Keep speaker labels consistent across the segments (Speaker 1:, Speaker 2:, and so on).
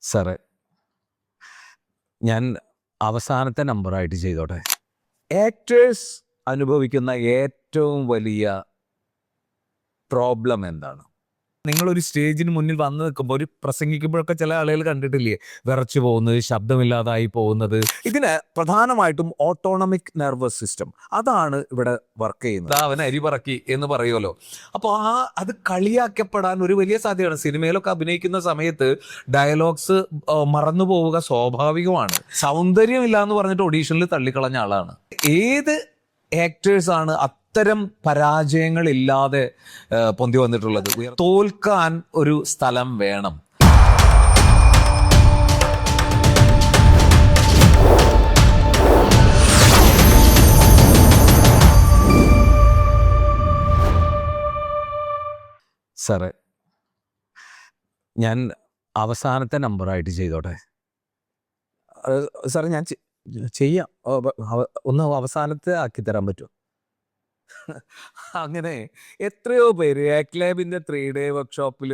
Speaker 1: സാറേ, ഞാൻ അവസാനത്തെ നമ്പറായിട്ട് ചെയ്തോട്ടെ. ആക്ടേഴ്സ് അനുഭവിക്കുന്ന ഏറ്റവും വലിയ പ്രോബ്ലം എന്താണ്? നിങ്ങളൊരു സ്റ്റേജിന് മുന്നിൽ വന്ന് നിൽക്കുമ്പോൾ ഒരു പ്രസംഗിക്കുമ്പോഴൊക്കെ ചില ആളുകൾ കണ്ടിട്ടില്ലേ, വിറച്ചു പോകുന്നത്, ശബ്ദമില്ലാതായി പോകുന്നത്. ഇതിന് പ്രധാനമായിട്ടും ഓട്ടോണമിക് നെർവസ് സിസ്റ്റം അതാണ് ഇവിടെ വർക്ക് ചെയ്യുന്നത്. അവൻ അരി പറക്കി എന്ന് പറയുമല്ലോ. അപ്പോൾ അത് കളിയാക്കപ്പെടാൻ ഒരു വലിയ സാധ്യതയാണ്. സിനിമയിലൊക്കെ അഭിനയിക്കുന്ന സമയത്ത് ഡയലോഗ്സ് മറന്നു പോവുക സ്വാഭാവികമാണ്. സൗന്ദര്യമില്ല എന്ന് പറഞ്ഞിട്ട് ഓഡീഷനിൽ തള്ളിക്കളഞ്ഞ ആളാണ്. ഏത് ആക്ടേഴ്സാണ് അത്തരം പരാജയങ്ങളില്ലാതെ പൊന്തി വന്നിട്ടുള്ളത്? തോൽക്കാൻ ഒരു സ്ഥലം വേണം. സാറേ, ഞാൻ അവസാനത്തെ നമ്പറായിട്ട് ചെയ്തോട്ടെ. സാറേ, ഞാൻ ചെയ്യാം. ഒന്ന് അവസാനത്തെ ആക്കി തരാൻ പറ്റുമോ? അങ്ങനെ എത്രയോ പേര് ആക്ലാബിന്റെ 3 ഡേ വർക്ക്ഷോപ്പിൽ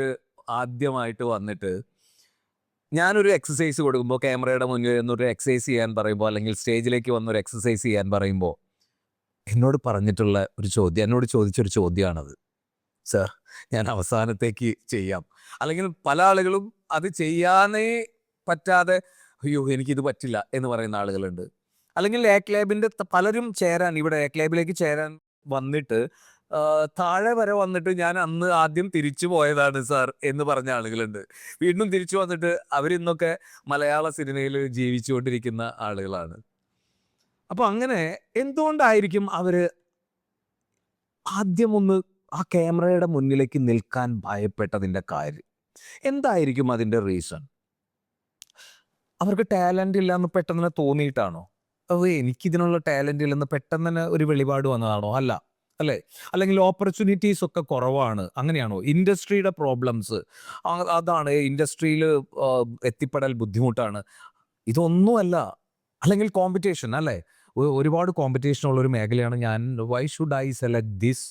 Speaker 1: ആദ്യമായിട്ട് വന്നിട്ട് ഞാനൊരു എക്സസൈസ് കൊടുക്കുമ്പോൾ, ക്യാമറയുടെ മുന്നിൽ നിന്നൊരു എക്സസൈസ് ചെയ്യാൻ പറയുമ്പോൾ, അല്ലെങ്കിൽ സ്റ്റേജിലേക്ക് വന്നൊരു എക്സസൈസ് ചെയ്യാൻ പറയുമ്പോൾ എന്നോട് പറഞ്ഞിട്ടുള്ള ഒരു ചോദ്യം, എന്നോട് ചോദിച്ചൊരു ചോദ്യമാണത്. സർ, ഞാൻ അവസാനത്തേക്ക് ചെയ്യാം. അല്ലെങ്കിൽ പല ആളുകളും അത് ചെയ്യാനേ പറ്റാതെ, അയ്യോ എനിക്കിത് പറ്റില്ല എന്ന് പറയുന്ന ആളുകളുണ്ട്. അല്ലെങ്കിൽ ആക്ലാബിൻ്റെ പലരും ഇവിടെ ആക്ലാബിലേക്ക് ചേരാൻ വന്നിട്ട് താഴെ വരെ വന്നിട്ട് ഞാൻ അന്ന് ആദ്യം തിരിച്ചു പോയതാണ് സാർ എന്ന് പറഞ്ഞ ആളുകളുണ്ട്. വീണ്ടും തിരിച്ചു വന്നിട്ട് അവരിന്നൊക്കെ മലയാള സിനിമയിൽ ജീവിച്ചുകൊണ്ടിരിക്കുന്ന ആളുകളാണ്. അപ്പോൾ അങ്ങനെ എന്തുകൊണ്ടായിരിക്കും അവര് ആദ്യമൊന്ന് ആ ക്യാമറയുടെ മുന്നിലേക്ക് നിൽക്കാൻ ഭയപ്പെട്ടതിൻ്റെ കാര്യം എന്തായിരിക്കും? അതിൻ്റെ റീസൺ അവർക്ക് ടാലൻ്റ് ഇല്ലയെന്ന് പെട്ടെന്ന് തോന്നിയിട്ടാണോ? എനിക്കിതിനുള്ള ടാലൻ്റ് ഇല്ലെന്ന് പെട്ടെന്ന് തന്നെ ഒരു വെളിപാട് വന്നതാണോ? അല്ലേ? അല്ലെങ്കിൽ ഓപ്പർച്യൂണിറ്റീസ് ഒക്കെ കുറവാണ്, അങ്ങനെയാണോ? ഇൻഡസ്ട്രിയുടെ പ്രോബ്ലംസ് അതാണ്, ഇൻഡസ്ട്രിയിൽ എത്തിപ്പെടൽ ബുദ്ധിമുട്ടാണ്, ഇതൊന്നുമല്ല. അല്ലെങ്കിൽ കോമ്പറ്റീഷൻ, അല്ലേ? ഒരുപാട് കോമ്പറ്റീഷൻ ഉള്ളൊരു മേഖലയാണ് ഞാൻ. Why should I select this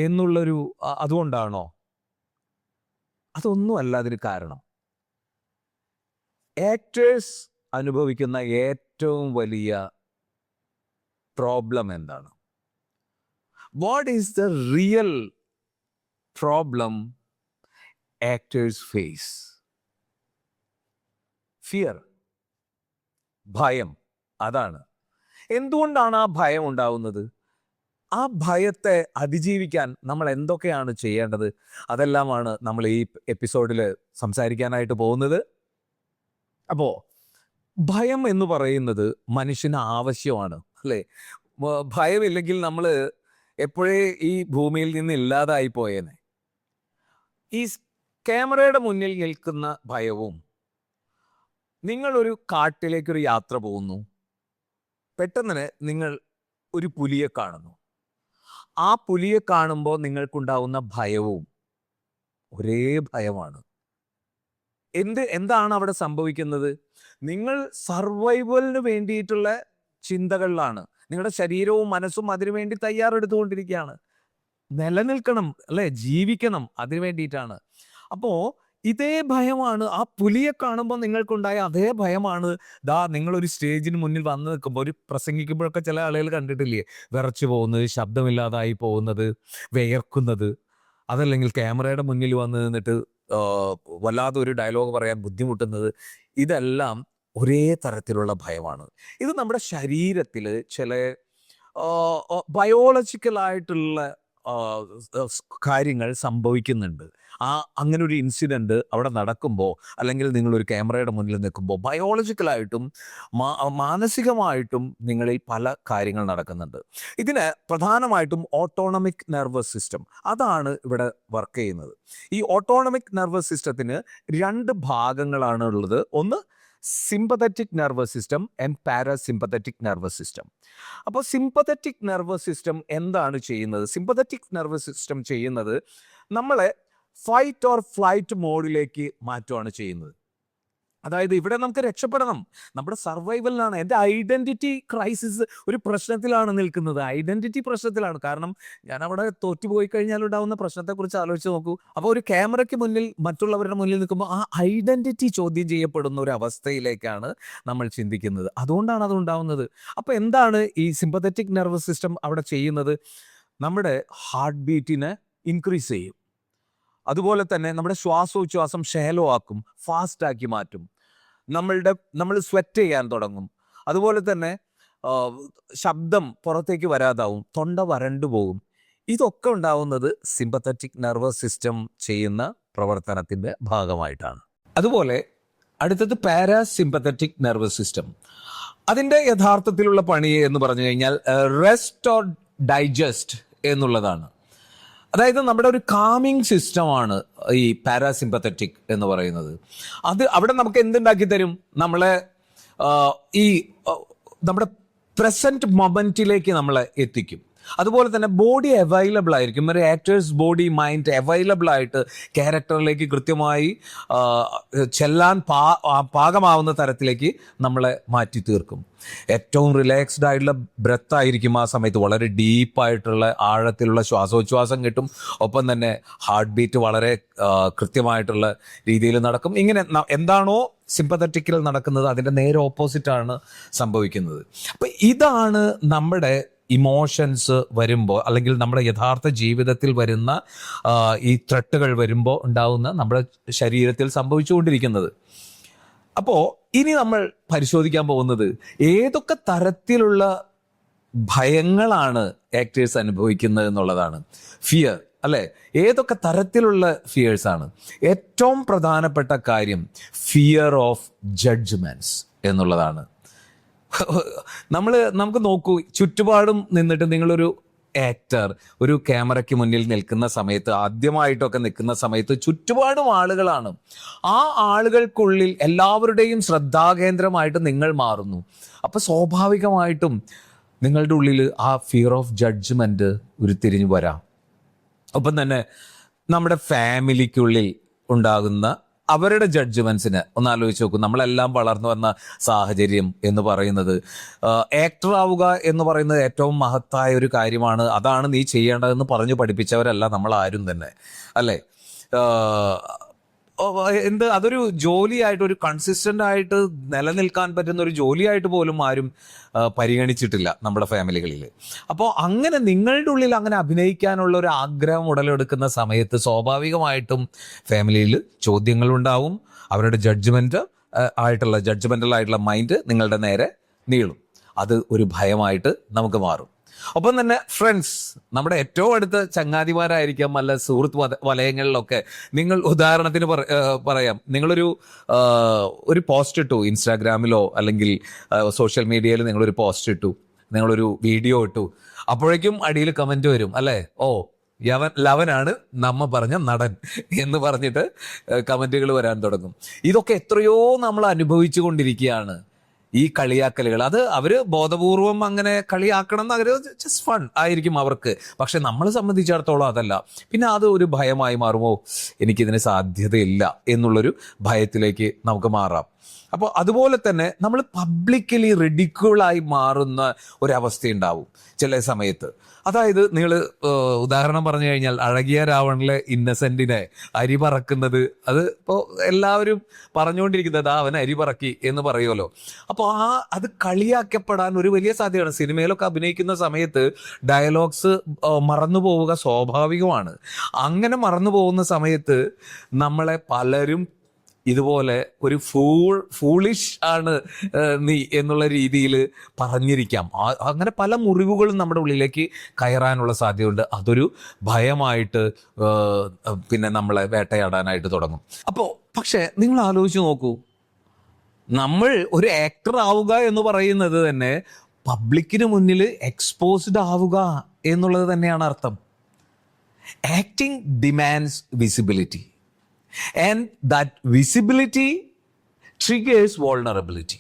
Speaker 1: എന്നുള്ളൊരു അതുകൊണ്ടാണോ? അതൊന്നുമല്ല അതിന് കാരണം. ആക്ടേഴ്സ് അനുഭവിക്കുന്ന ഏറ്റവും വലിയ പ്രോബ്ലം എന്താണ്? What is the real problem actors face? Fear, ഭയം. അതാണ്. എന്തുകൊണ്ടാണ് ആ ഭയം ഉണ്ടാവുന്നത്? ആ ഭയത്തെ അതിജീവിക്കാൻ നമ്മൾ എന്തൊക്കെയാണ് ചെയ്യേണ്ടത്? അതെല്ലാമാണ് നമ്മൾ ഈ എപ്പിസോഡിൽ സംസാരിക്കാനായിട്ട് പോകുന്നത്. അപ്പോൾ ഭയം എന്ന് പറയുന്നത് മനുഷ്യന് ആവശ്യമാണ്, അല്ലേ? ഭയമില്ലെങ്കിൽ നമ്മൾ എപ്പോഴേ ഈ ഭൂമിയിൽ നിന്ന് ഇല്ലാതായി പോയേനെ. ഈ ക്യാമറയുടെ മുന്നിൽ നിൽക്കുന്ന ഭയവും, നിങ്ങളൊരു കാട്ടിലേക്കൊരു യാത്ര പോകുന്നു, പെട്ടെന്ന് നിങ്ങൾ ഒരു പുലിയെ കാണുന്നു. ആ പുലിയെ കാണുമ്പോൾ നിങ്ങൾക്കുണ്ടാവുന്ന ഭയവും ഒരേ ഭയമാണ്. എന്താണ് അവിടെ സംഭവിക്കുന്നത്? നിങ്ങൾ സർവൈവലിന് വേണ്ടിയിട്ടുള്ള ചിന്തകളിലാണ്. നിങ്ങളുടെ ശരീരവും മനസ്സും അതിനുവേണ്ടി തയ്യാറെടുത്തുകൊണ്ടിരിക്കുകയാണ്. നിലനിൽക്കണം, അല്ലേ? ജീവിക്കണം, അതിനു വേണ്ടിയിട്ടാണ്. അപ്പോൾ ഇതേ ഭയമാണ് ആ പുലിയെ കാണുമ്പോൾ നിങ്ങൾക്കുണ്ടായ അതേ ഭയമാണ് നിങ്ങളൊരു സ്റ്റേജിന് മുന്നിൽ വന്ന് നിൽക്കുമ്പോൾ, ഒരു പ്രസംഗിക്കുമ്പോഴൊക്കെ ചില ആളുകൾ കണ്ടിട്ടില്ലേ, വിറച്ചു പോകുന്നത്, ശബ്ദമില്ലാതായി പോകുന്നത്, വിയർക്കുന്നത്. അതല്ലെങ്കിൽ ക്യാമറയുടെ മുന്നിൽ വന്ന് നിന്നിട്ട് വല്ലാതെ ഒരു ഡയലോഗ് പറയാൻ ബുദ്ധിമുട്ടുന്നത്. ഇതെല്ലാം ഒരേ തരത്തിലുള്ള ഭയമാണ്. ഇത് നമ്മുടെ ശരീരത്തിൽ ചില ബയോളജിക്കലായിട്ടുള്ള കാര്യങ്ങൾ സംഭവിക്കുന്നുണ്ട്. അങ്ങനെ ഒരു ഇൻസിഡൻറ്റ് അവിടെ നടക്കുമ്പോൾ, അല്ലെങ്കിൽ നിങ്ങളൊരു ക്യാമറയുടെ മുന്നിൽ നിൽക്കുമ്പോൾ ബയോളജിക്കലായിട്ടും മാനസികമായിട്ടും നിങ്ങളിൽ പല കാര്യങ്ങൾ നടക്കുന്നുണ്ട്. ഇതിന് പ്രധാനമായിട്ടും ഓട്ടോണമിക് നെർവസ് സിസ്റ്റം അതാണ് ഇവിടെ വർക്ക് ചെയ്യുന്നത്. ഈ ഓട്ടോണമിക് നെർവസ് സിസ്റ്റത്തിന് 2 ഭാഗങ്ങളാണ് ഉള്ളത്. ഒന്ന് sympathetic nervous system and parasympathetic nervous system. അപ്പോൾ സിമ്പതറ്റിക് നെർവസ് സിസ്റ്റം എന്താണ് ചെയ്യുന്നത്? സിമ്പതറ്റിക് നെർവസ് സിസ്റ്റം ചെയ്യുന്നത് നമ്മളെ ഫൈറ്റ് ഓർ ഫ്ലൈറ്റ് മോഡിലേക്ക് മാറ്റുകയാണ് ചെയ്യുന്നത്. അതായത് ഇവിടെ നമുക്ക് രക്ഷപ്പെടണം, നമ്മുടെ സർവൈവലിനാണ്. എൻ്റെ ഐഡന്റിറ്റി ക്രൈസിസ് ഒരു പ്രശ്നത്തിലാണ് നിൽക്കുന്നത്, ഐഡന്റിറ്റി പ്രശ്നത്തിലാണ്. കാരണം ഞാൻ അവിടെ തോറ്റുപോയി കഴിഞ്ഞാൽ ഉണ്ടാവുന്ന പ്രശ്നത്തെക്കുറിച്ച് ആലോചിച്ച് നോക്കൂ. അപ്പോൾ ഒരു ക്യാമറയ്ക്ക് മുന്നിൽ മറ്റുള്ളവരുടെ മുന്നിൽ നിൽക്കുമ്പോൾ ആ ഐഡന്റിറ്റി ചോദ്യം ചെയ്യപ്പെടുന്ന ഒരു അവസ്ഥയിലേക്കാണ് നമ്മൾ ചിന്തിക്കുന്നത്. അതുകൊണ്ടാണ് അത് ഉണ്ടാവുന്നത്. അപ്പോൾ എന്താണ് ഈ സിമ്പത്തറ്റിക് നെർവസ് സിസ്റ്റം അവിടെ ചെയ്യുന്നത്? നമ്മുടെ ഹാർട്ട് ബീറ്റിനെ ഇൻക്രീസ് ചെയ്യും. അതുപോലെ തന്നെ നമ്മുടെ ശ്വാസോച്ഛ്വാസം ഷാലോ ആക്കും, ഫാസ്റ്റ് ആക്കി മാറ്റും. നമ്മൾ സ്വെറ്റ് ചെയ്യാൻ തുടങ്ങും. അതുപോലെ തന്നെ ശബ്ദം പുറത്തേക്ക് വരാതാവും, തൊണ്ട വരണ്ടു പോകും. ഇതൊക്കെ ഉണ്ടാവുന്നത് സിമ്പത്തറ്റിക് നെർവസ് സിസ്റ്റം ചെയ്യുന്ന പ്രവർത്തനത്തിൻ്റെ ഭാഗമായിട്ടാണ്. അതുപോലെ അടുത്തത് പാരാസിമ്പത്തറ്റിക് നെർവസ് സിസ്റ്റം. അതിൻ്റെ യഥാർത്ഥത്തിലുള്ള പണി എന്ന് പറഞ്ഞു കഴിഞ്ഞാൽ റെസ്റ്റ് ഓർ ഡൈജസ്റ്റ് എന്നുള്ളതാണ്. അതായത് നമ്മുടെ ഒരു കാമിങ് സിസ്റ്റമാണ് ഈ പാരാസിമ്പത്തറ്റിക് എന്ന് പറയുന്നത്. അത് അവിടെ നമുക്ക് എന്തുണ്ടാക്കി തരും? നമ്മളെ ഈ നമ്മുടെ പ്രസന്റ് മൊമെന്റിലേക്ക് നമ്മളെ എത്തിക്കും. അതുപോലെ തന്നെ ബോഡി അവൈലബിൾ ആയിരിക്കും. ഒരു ആക്ടേഴ്സ് ബോഡി മൈൻഡ് അവൈലബിൾ ആയിട്ട് ക്യാരക്ടറിലേക്ക് കൃത്യമായി ചെല്ലാൻ പാകമാവുന്ന തരത്തിലേക്ക് നമ്മളെ മാറ്റി തീർക്കും. ഏറ്റവും റിലാക്സ്ഡ് ആയിട്ടുള്ള ബ്രെത്ത് ആയിരിക്കും ആ സമയത്ത്. വളരെ ഡീപ്പായിട്ടുള്ള ആഴത്തിലുള്ള ശ്വാസോച്ഛ്വാസം കിട്ടും. ഒപ്പം തന്നെ ഹാർട്ട് ബീറ്റ് വളരെ കൃത്യമായിട്ടുള്ള രീതിയിൽ നടക്കും. ഇങ്ങനെ എന്താണോ സിമ്പത്തറ്റിക്കിൽ നടക്കുന്നത് അതിൻ്റെ നേരെ ഓപ്പോസിറ്റാണ് സംഭവിക്കുന്നത്. അപ്പം ഇതാണ് നമ്മുടെ ഇമോഷൻസ് വരുമ്പോൾ, അല്ലെങ്കിൽ നമ്മുടെ യഥാർത്ഥ ജീവിതത്തിൽ വരുന്ന ഈ ത്രെട്ടുകൾ വരുമ്പോൾ ഉണ്ടാവുന്ന നമ്മുടെ ശരീരത്തിൽ സംഭവിച്ചുകൊണ്ടിരിക്കുന്നത്. അപ്പോൾ ഇനി നമ്മൾ പരിശോധിക്കാൻ പോകുന്നത് ഏതൊക്കെ തരത്തിലുള്ള ഭയങ്ങളാണ് ആക്ടേഴ്സ് അനുഭവിക്കുന്നത് എന്നുള്ളതാണ്. ഫിയർ, അല്ലേ? ഏതൊക്കെ തരത്തിലുള്ള ഫിയേഴ്സാണ്? ഏറ്റവും പ്രധാനപ്പെട്ട കാര്യം ഫിയർ ഓഫ് ജഡ്ജ്മെൻറ്റ്സ് എന്നുള്ളതാണ്. നമുക്ക് നോക്കൂ, ചുറ്റുപാടും നിന്നിട്ട് നിങ്ങളൊരു ആക്ടർ ഒരു ക്യാമറയ്ക്ക് മുന്നിൽ നിൽക്കുന്ന സമയത്ത്, ആദ്യമായിട്ടൊക്കെ നിൽക്കുന്ന സമയത്ത് ചുറ്റുപാടും ആളുകളാണ്. ആ ആളുകൾക്കുള്ളിൽ എല്ലാവരുടെയും ശ്രദ്ധാകേന്ദ്രമായിട്ട് നിങ്ങൾ മാറുന്നു. അപ്പോൾ സ്വാഭാവികമായിട്ടും നിങ്ങളുടെ ഉള്ളിൽ ആ ഫിയർ ഓഫ് ജഡ്ജ്മെൻറ്റ് ഉരുത്തിരിഞ്ഞു വരാം. ഒപ്പം തന്നെ നമ്മുടെ ഫാമിലിക്കുള്ളിൽ ഉണ്ടാകുന്ന അവരുടെ ജഡ്ജ്മെൻറ്റ്സിന് ഒന്ന് ആലോചിച്ച് നോക്കും. നമ്മളെല്ലാം വളർന്നു വന്ന സാഹചര്യം എന്ന് പറയുന്നത്, ആക്ടർ ആവുക എന്ന് പറയുന്നത് ഏറ്റവും മഹത്തായ ഒരു കാര്യമാണ്, അതാണ് നീ ചെയ്യേണ്ടതെന്ന് പറഞ്ഞു പഠിപ്പിച്ചവരല്ല നമ്മൾ ആരും തന്നെ, അല്ലേ? അതൊരു ജോലിയായിട്ട്, ഒരു കൺസിസ്റ്റൻ്റ് ആയിട്ട് നിലനിൽക്കാൻ പറ്റുന്ന ഒരു ജോലിയായിട്ട് പോലും ആരും പരിഗണിച്ചിട്ടില്ല നമ്മുടെ ഫാമിലികളിൽ. അപ്പോൾ അങ്ങനെ നിങ്ങളുടെ ഉള്ളിൽ അങ്ങനെ അഭിനയിക്കാനുള്ള ഒരു ആഗ്രഹം ഉടലെടുക്കുന്ന സമയത്ത് സ്വാഭാവികമായിട്ടും ഫാമിലിയിൽ ചോദ്യങ്ങളുണ്ടാവും. അവരുടെ ജഡ്ജ്മെൻ്റൽ ആയിട്ടുള്ള മൈൻഡ് നിങ്ങളുടെ നേരെ നീളും. അത് ഒരു ഭയമായിട്ട് നമുക്ക് മാറും. ഒപ്പം തന്നെ ഫ്രണ്ട്സ്, നമ്മുടെ ഏറ്റവും അടുത്ത ചങ്ങാതിമാരായിരിക്കാം, അല്ല സുഹൃത്ത് വലയങ്ങളിലൊക്കെ. നിങ്ങൾ ഉദാഹരണത്തിന് പറയാം, നിങ്ങളൊരു പോസ്റ്റ് ഇട്ടു ഇൻസ്റ്റാഗ്രാമിലോ അല്ലെങ്കിൽ സോഷ്യൽ മീഡിയയിൽ, നിങ്ങളൊരു പോസ്റ്റ് ഇട്ടു, നിങ്ങളൊരു വീഡിയോ ഇട്ടു. അപ്പോഴേക്കും അടിയിൽ കമൻറ്റ് വരും, അല്ലേ? ഓ, ലവനാണ് നമ്മ പറഞ്ഞ നടൻ എന്ന് പറഞ്ഞിട്ട് കമൻറ്റുകൾ വരാൻ തുടങ്ങും. ഇതൊക്കെ എത്രയോ നമ്മൾ അനുഭവിച്ചു കൊണ്ടിരിക്കുകയാണ്, ഈ കളിയാക്കലുകൾ. അത് അവർ ബോധപൂർവം അങ്ങനെ കളിയാക്കണം എന്ന് അവർ ജസ്റ്റ് ഫൺ ആയിരിക്കും അവർക്ക്. പക്ഷെ നമ്മളെ സംബന്ധിച്ചിടത്തോളം അതല്ല. പിന്നെ അത് ഒരു ഭയമായി മാറുമോ, എനിക്കിതിന് സാധ്യതയില്ല എന്നുള്ളൊരു ഭയത്തിലേക്ക് നമുക്ക് മാറാം. അപ്പോൾ അതുപോലെ തന്നെ നമ്മൾ പബ്ലിക്കലി റിഡിക്യൂളായി മാറുന്ന ഒരവസ്ഥയുണ്ടാവും ചില സമയത്ത്. അതായത് നിങ്ങൾ ഉദാഹരണം പറഞ്ഞു കഴിഞ്ഞാൽ, അഴകിയ രാവണനിലെ ഇന്നസെന്റിനെ അരി പറക്കുന്നത്, അത് ഇപ്പോൾ എല്ലാവരും പറഞ്ഞുകൊണ്ടിരിക്കുന്നത് അവൻ അരി പറക്കി എന്ന് പറയുമല്ലോ. അപ്പോൾ അത് കളിയാക്കപ്പെടാൻ ഒരു വലിയ സാധ്യതയാണ്. സിനിമയിലൊക്കെ അഭിനയിക്കുന്ന സമയത്ത് ഡയലോഗ്സ് മറന്നു പോവുക സ്വാഭാവികമാണ്. അങ്ങനെ മറന്നു പോകുന്ന സമയത്ത് നമ്മളെ പലരും ഇതുപോലെ ഒരു ഫൂളിഷ് ആണ് നീ എന്നുള്ള രീതിയിൽ പറഞ്ഞിരിക്കാം. അങ്ങനെ പല മുറിവുകളും നമ്മുടെ ഉള്ളിലേക്ക് കയറാനുള്ള സാധ്യതയുണ്ട്. അതൊരു ഭയമായിട്ട് പിന്നെ നമ്മളെ വേട്ടയാടാനായിട്ട് തുടങ്ങും. അപ്പോൾ പക്ഷേ നിങ്ങൾ ആലോചിച്ച് നോക്കൂ, നമ്മൾ ഒരു ആക്ടർ ആവുക എന്ന് പറയുന്നത് തന്നെ പബ്ലിക്കിന് മുന്നിൽ എക്സ്പോസ്ഡ് ആവുക എന്നുള്ളത് തന്നെയാണ് അർത്ഥം. Acting demands visibility. And that visibility triggers vulnerability.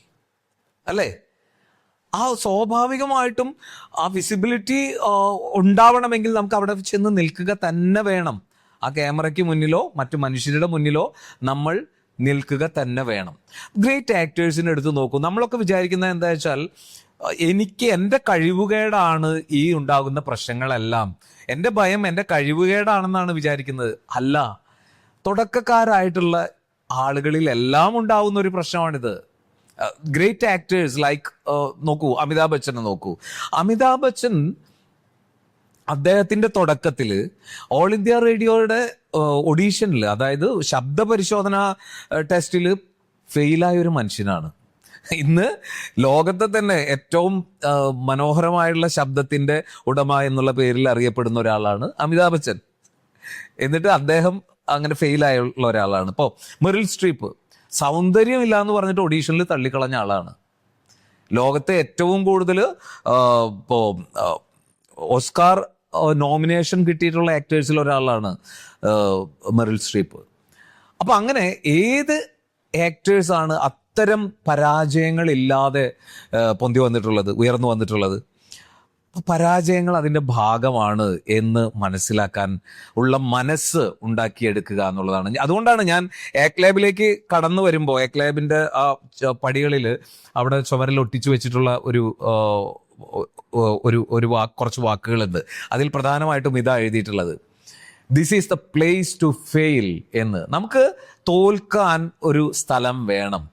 Speaker 1: അല്ലേ? ആ സ്വാഭാവികമായിട്ടും ആ വിസിബിലിറ്റി ഉണ്ടാവണമെങ്കിൽ നമുക്ക് അവിടെ ചെന്ന് നിൽക്കുക തന്നെ വേണം. ആ ക്യാമറയ്ക്ക് മുന്നിലോ മറ്റു മനുഷ്യരുടെ മുന്നിലോ നമ്മൾ നിൽക്കുക തന്നെ വേണം. ഗ്രേറ്റ് ആക്ടേഴ്സിനെ എടുത്ത് നോക്കൂ. നമ്മളൊക്കെ വിചാരിക്കുന്നത് എന്താ വെച്ചാൽ, എനിക്ക് എൻ്റെ കഴിവുകേടാണ് ഈ ഉണ്ടാകുന്ന പ്രശ്നങ്ങളെല്ലാം, എൻ്റെ ഭയം എൻ്റെ കഴിവുകേടാണെന്നാണ് വിചാരിക്കുന്നത്. അല്ല, തുടക്കക്കാരായിട്ടുള്ള ആളുകളിലെല്ലാം ഉണ്ടാവുന്ന ഒരു പ്രശ്നമാണിത്. ഗ്രേറ്റ് ആക്ടേഴ്സ് ലൈക്ക് നോക്കൂ, അമിതാഭ് ബച്ചനെ നോക്കൂ. അമിതാഭ് ബച്ചൻ അദ്ദേഹത്തിന്റെ തുടക്കത്തിൽ ഓൾ ഇന്ത്യ റേഡിയോയുടെ ഒഡീഷനിൽ, അതായത് ശബ്ദ പരിശോധന ടെസ്റ്റിൽ ഫെയിലായ ഒരു മനുഷ്യനാണ്. ഇന്ന് ലോകത്തെ തന്നെ ഏറ്റവും മനോഹരമായുള്ള ശബ്ദത്തിന്റെ ഉടമ എന്നുള്ള പേരിൽ അറിയപ്പെടുന്ന ഒരാളാണ് അമിതാഭ് ബച്ചൻ. എന്നിട്ട് അദ്ദേഹം അങ്ങനെ ഫെയിലായുള്ള ഒരാളാണ്. ഇപ്പോൾ മെറിൽ സ്ട്രീപ്പ് സൗന്ദര്യമില്ല എന്ന് പറഞ്ഞിട്ട് ഒഡീഷനിൽ തള്ളിക്കളഞ്ഞ ആളാണ്. ലോകത്തെ ഏറ്റവും കൂടുതൽ ഇപ്പോൾ ഓസ്കാർ നോമിനേഷൻ കിട്ടിയിട്ടുള്ള ആക്ടേഴ്സിൽ ഒരാളാണ് മെറിൽ സ്ട്രീപ്പ്. അപ്പം അങ്ങനെ ഏത് ആക്ടേഴ്സാണ് അത്തരം പരാജയങ്ങളില്ലാതെ പൊന്തി വന്നിട്ടുള്ളത്, ഉയർന്നു വന്നിട്ടുള്ളത്? പരാജയങ്ങൾ അതിൻ്റെ ഭാഗമാണ് എന്ന് മനസ്സിലാക്കാൻ ഉള്ള മനസ്സ് ഉണ്ടാക്കിയെടുക്കുക എന്നുള്ളതാണ്. അതുകൊണ്ടാണ് ഞാൻ ആക്ട് ലാബിലേക്ക് കടന്നു വരുമ്പോൾ, ആക്ട് ലാബിൻ്റെ ആ പടികളിൽ അവിടെ ചുമരിൽ ഒട്ടിച്ചു വെച്ചിട്ടുള്ള കുറച്ച് വാക്കുകളുണ്ട്. അതിൽ പ്രധാനമായിട്ടും ഇതാ എഴുതിയിട്ടുള്ളത്: this is the place to fail എന്ന്. നമുക്ക് തോൽക്കാൻ ഒരു സ്ഥലം വേണം,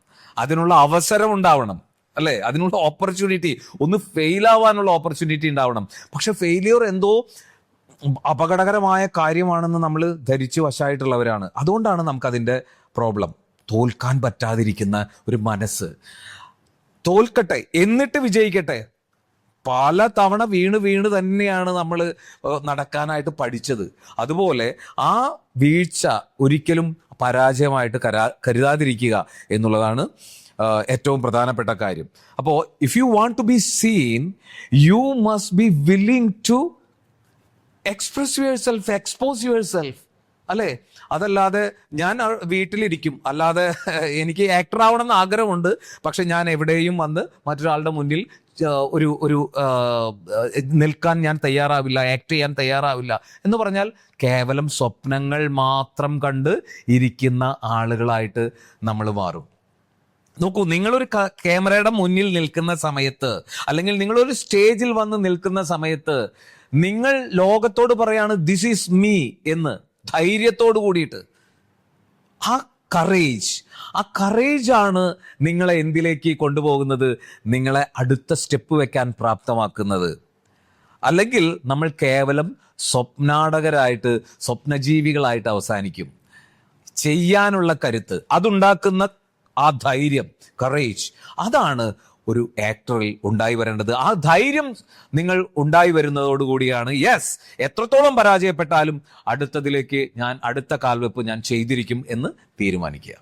Speaker 1: അതിനുള്ള അവസരം ഉണ്ടാവണം, അല്ലേ? അതിനുള്ള ഓപ്പർച്യൂണിറ്റി, ഒന്ന് ഫെയിൽ ആവാനുള്ള ഓപ്പർച്യൂണിറ്റി ഉണ്ടാവണം. പക്ഷെ ഫെയിലിയർ എന്തോ അപകടകരമായ കാര്യമാണെന്ന് നമ്മൾ ധരിച്ച് വശമായിട്ടുള്ളവരാണ്. അതുകൊണ്ടാണ് നമുക്കതിൻ്റെ പ്രോബ്ലം. തോൽക്കാൻ പറ്റാതിരിക്കുന്ന ഒരു മനസ്സ്. തോൽക്കട്ടെ, എന്നിട്ട് വിജയിക്കട്ടെ. പല തവണ വീണ് തന്നെയാണ് നമ്മൾ നടക്കാനായിട്ട് പഠിച്ചത്. അതുപോലെ ആ വീഴ്ച ഒരിക്കലും പരാജയമായിട്ട് കരുതാതിരിക്കുക എന്നുള്ളതാണ് ഏറ്റവും പ്രധാനപ്പെട്ട കാര്യം. അപ്പോൾ if you want to be seen, you must be willing to express your self, expose your self, അല്ലേ? അതല്ലാതെ ഞാൻ വീട്ടിലിരിക്കും, അല്ലാതെ എനിക്ക് ആക്ടർ ആവണമെന്ന് ആഗ്രഹമുണ്ട്, പക്ഷെ ഞാൻ എവിടെയും വന്ന് മറ്റൊരാളുടെ മുന്നിൽ ഒരു നിൽക്കാൻ ഞാൻ തയ്യാറാവില്ല, ആക്ട് ചെയ്യാൻ തയ്യാറാവില്ല എന്ന് പറഞ്ഞാൽ കേവലം സ്വപ്നങ്ങൾ മാത്രം കണ്ട് ഇരിക്കുന്ന ആളുകളായിട്ട് നമ്മൾ മാറും. നോക്കൂ, നിങ്ങളൊരു ക്യാമറയുടെ മുന്നിൽ നിൽക്കുന്ന സമയത്ത്, അല്ലെങ്കിൽ നിങ്ങളൊരു സ്റ്റേജിൽ വന്ന് നിൽക്കുന്ന സമയത്ത്, നിങ്ങൾ ലോകത്തോട് പറയാണ് ദിസ് ഈസ് മീ എന്ന് ധൈര്യത്തോട് കൂടിയിട്ട്. ആ കറേജ് ആണ് നിങ്ങളെ എന്തിലേക്ക് കൊണ്ടുപോകുന്നത്? നിങ്ങളെ അടുത്ത സ്റ്റെപ്പ് വെക്കാൻ പ്രാപ്തമാക്കുന്നത്. അല്ലെങ്കിൽ നമ്മൾ കേവലം സ്വപ്നാടകരായിട്ട്, സ്വപ്നജീവികളായിട്ട് അവസാനിക്കും. ചെയ്യാനുള്ള കരുത്ത്, അതുണ്ടാക്കുന്ന ആ ധൈര്യം, കറേജ്, അതാണ് ഒരു ആക്ടറിൽ ഉണ്ടായി വരേണ്ടത്. ആ ധൈര്യം നിങ്ങൾ ഉണ്ടായി വരുന്നതോടുകൂടിയാണ് യെസ്, എത്രത്തോളം പരാജയപ്പെട്ടാലും അടുത്തതിലേക്ക് അടുത്ത കാൽവെപ്പ് ഞാൻ ചെയ്തിരിക്കും എന്ന് തീരുമാനിക്കുക.